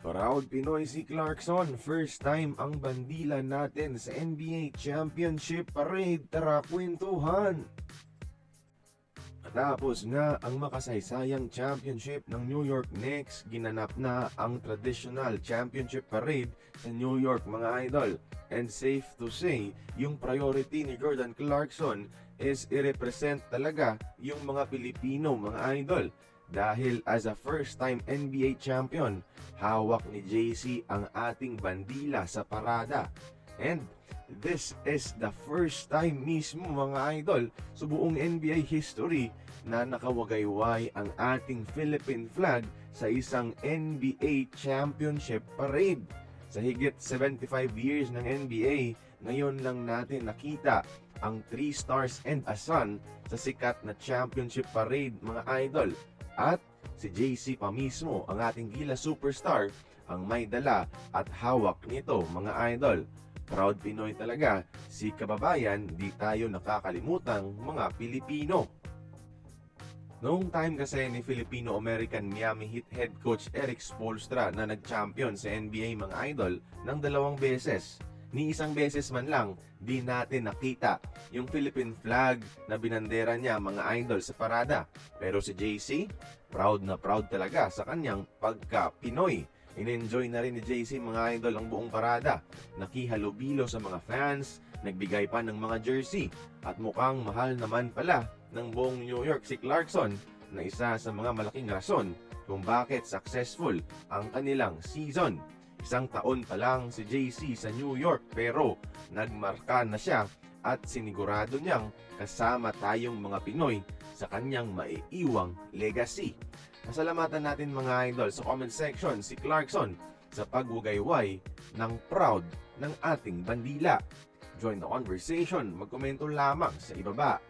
Proud Pinoy si Clarkson, first time ang bandila natin sa NBA Championship Parade. Tara kwentuhan! Matapos nga ang makasaysayang championship ng New York Knicks, ginanap na ang traditional championship parade sa New York mga idol. And safe to say, yung priority ni Jordan Clarkson is i-represent talaga yung mga Pilipino mga idol. Dahil as a first-time NBA champion, hawak ni JC ang ating bandila sa parada. And this is the first time mismo mga idol sa buong NBA history na nakawagayway ang ating Philippine flag sa isang NBA championship parade. Sa higit 75 years ng NBA, ngayon lang natin nakita ang 3 stars and a sun sa sikat na championship parade mga idol. At si JC pa mismo, ang ating Gila superstar, ang may dala at hawak nito mga idol. Proud Pinoy talaga, si kababayan, di tayo nakakalimutang mga Pilipino. Noong time kasi ni Filipino-American Miami Heat head coach Erik Spoelstra na nag-champion sa NBA mga idol ng 2 beses. Ni isang beses man lang, di natin nakita yung Philippine flag na binandera niya mga idol sa parada. Pero si JC, proud na proud talaga sa kanyang pagka-Pinoy. In-enjoy na rin ni JC mga idol ang buong parada. Nakihalubilo sa mga fans, nagbigay pa ng mga jersey. At mukhang mahal naman pala ng buong New York si Clarkson na isa sa mga malaking rason kung bakit successful ang kanilang season. Isang taon pa lang si JC sa New York pero nagmarka na siya at sinigurado niyang kasama tayong mga Pinoy sa kanyang maiiwang legacy. Pasalamatan natin mga idol sa comment section si Clarkson sa pagwagayway ng proud ng ating bandila. Join the conversation, magkomento lamang sa ibaba.